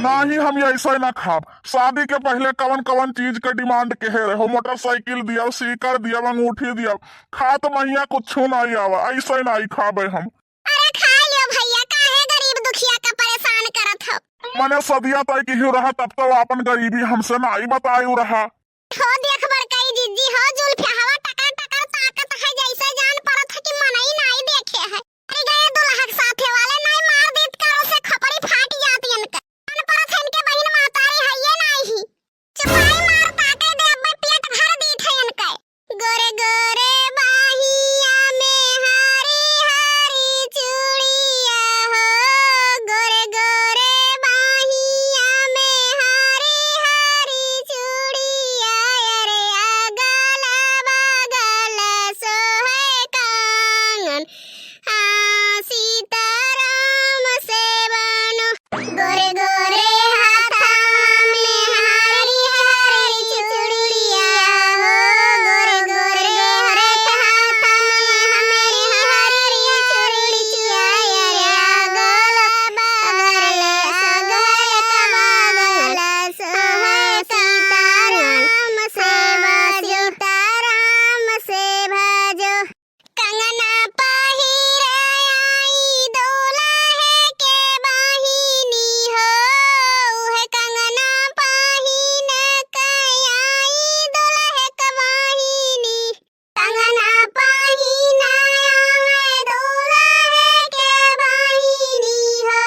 ना ही हम ऐसा ना खाब। शादी के पहले कवन कवन चीज के डिमांड कहे रहे हो, मोटरसाइकिल दिया, सीकर दिया, अंगूठी दिया, खा तो महिया कुछ नहीं आवा, ऐसा नहीं खाबे हम। अरे खा लियो भैया, काहे गरीब दुखिया का परेशान करत हो। मने सदिया तय की रहा तब तो अपन गरीबी हमसे नहीं बतायू रहा। हो देख बड़काई जिज्जी हो, जुल्फिया हवा टकर टकर ताकत है जैसे जान परत है कि मनई नहीं देखे है। अरे गए दुल्हा के साथे वाले नहीं मार देत करो से खपड़ी फाट जाती इनके। मन परत है इनके बहिन मातारी है ये नहीं। चपाई मार ताके दे अब पेट भर दीत है इनके। गोरे गोरे बाहिया में हरी हरी चूड़िया हो, गोरे गोरे बाहिया में हरी हरी चूड़िया, अरे अगल बगल सोहे कांगन, हाँ सीताराम से बनो। गोरे गोरे हाथा में हरी हरी चूड़िया हो, गोरे गोरे हाथा में हमेरी हरी चूड़िया, अरे अगल बगल सोहे सीताराम से भजो, सीताराम से भजो। कंगना पहिरे आई दुल्हे के बहिनी हो, उहे कंगना पहिन के आई दुल्हे के बहिनी। कंगना पहिन आई दुल्हे के बहिनी हो,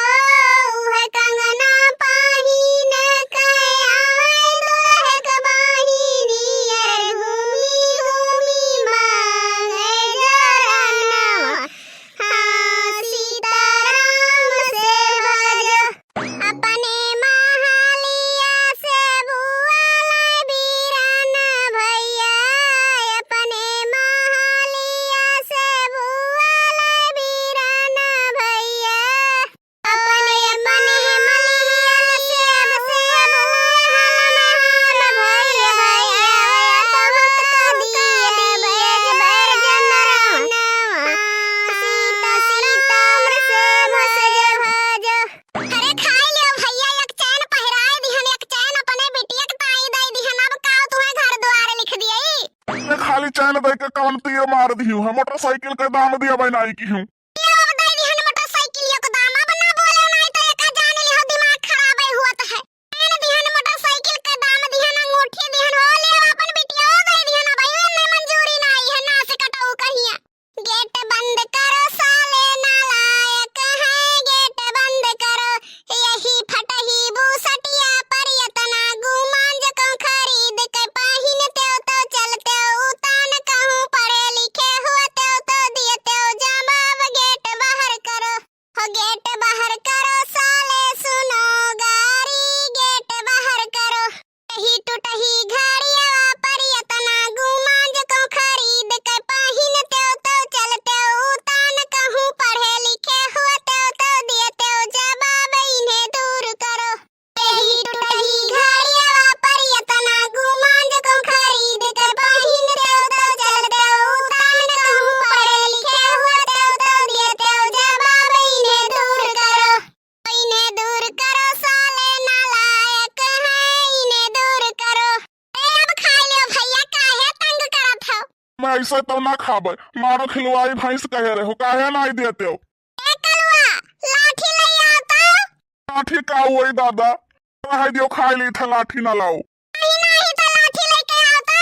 उहे कंगना पहिन के आई दुल्हे के बहिनी, अरे घूमी घूमी मांगे जरनवा, हाँ सीताराम से भजो। अपने महालिया से बुआले बीरान भैया, अपने महालिया से बुआले बीरान भैया, अपने मलिया से बुआले भैया, तब दिए बेज भर जनरनवा, सीता सीताम से भजो। अरे खाई लियो भैया, एक चैन पहिराए दिहन, एक चैन अपने बिटिया के ताई दई दिहन, अब काऊ तुम्हें घर द्वार लिख दियई। मैं खाली चैन दे के कवन तीर मार दियो है, मोटरसाइकिल के दाम दिया बनाई की हूँ। अब दई दिहन मोटरसाइकिलियो के दाम, अब ना बोले नहीं तो एका जान लिहो दिमाग खराब हुआ है। चैन दिहन, मोटरसाइकिल के दाम दिहन, अंगूठी दिहन, हो ले अपन बिटिया हो दई दिहन, भाई ने मंजूरी नहीं है ना से कटाऊ कहिया। गेट बंद करो साले नालायक है, गेट बंद करो, यही फटही बूसटिया पर यतना गुमान को खरीद के पहिनते हो तो चलते हो, उतान कहूँ पढ़े लिखे हुए तो दियते हो जवाब। गेट बाहर करो, हो गेट बाहर करो साले सुनो गारी, गेट बाहर करो, यही टूटही घड़िया पर यतना गुमान को खरीद के पहिनते हो तो चलते हो, उतान कहूँ पढ़े लिखे हुए तो दियते हो जवाब। इन्हें दूर करो, यही टूटही घड़िया पर यतना गुमान को खरीद के पहिनते हो तो चलते हो, उतान कहूँ पढ़े लिखे हुए तो दियते हो जवाब। इन्हें दूर करो, इन्हें दूर करो साले नालायक है, इन्हें दूर करो। अब खा लियो भैया, काहे तंग करत हो। मैं ऐसे तो ना खाबे, मारो खिलवाई भैंस कहे रहे हो, काहे नहीं देते हो। ए कलुआ, लाठी ले आता। लाठी का हुई दादा, रह दियो खाई ली था, लाठी ना लाओ। नहीं तो लाठी लेके आता।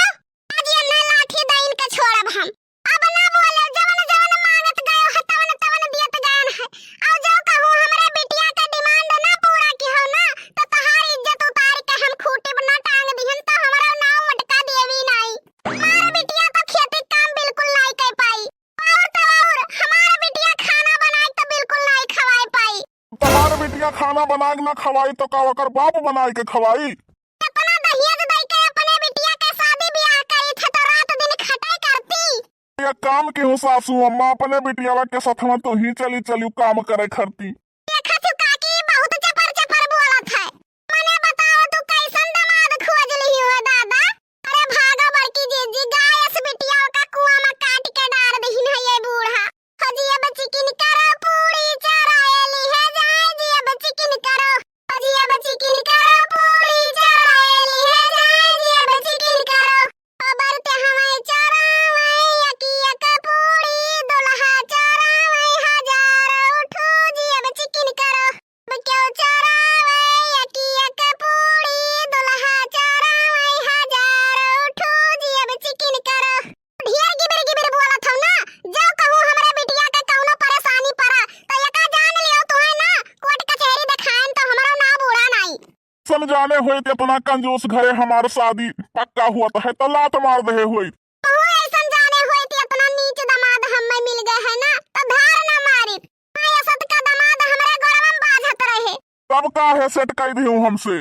आज ये ना लाठी दइन के छोड़ब हम। अब ना बोले, जवन जवन मांगत गयो है तवन तवन दियत गयन है। और जो कहूँ हमरे बिटिया का डिमांड ना पूरा की हो ना, तो तहार इज्जत उतार के हम खूंटी पर ना टांग दिहन तो हमरा नाव मटका देवी नहीं। मारे बिटिया तो खेती काम बिल्कुल नहीं कर पाई, और हमारा बिटिया खाना बनाए तो बिल्कुल नहीं खवाए पाई। तुम्हारे बिटिया खाना बना के ना खवाई तो का ओकर बाप बनाई के खवाई। अपना दहेज दई के अपने बिटिया के शादी ब्याह करी थे तो रात दिन खटाई करती। ये काम की हूँ सासू अम्मा, अपने बिटिया के साथ में तो ही चली काम करे खरती। देखा तू काकी बहुत चपर चपर बोलत है। मने बताओ तू कैसन दामाद खोज ली हो दादा। अरे भागा बड़की जीजी, गाय से बिटिया का कुआं में काट के डाल दहिन है ये बूढ़ा। हजिए बच्ची किन करो पूरी चराएली है, जाए जिए बच्ची किन करो, हजिए बच्ची किन ऐसन जाने हुई इतना कंजूस घरे हमार शादी पक्का हुआ है तो लात मार दे हुई। ऐसन जाने हुई थी इतना नीच दामाद हमें मिल गए है ना तो धार ना मारी। मैं असत का दामाद हमारे गोरवा में बाझत रहे। तब का है सेट कर दी हमसे।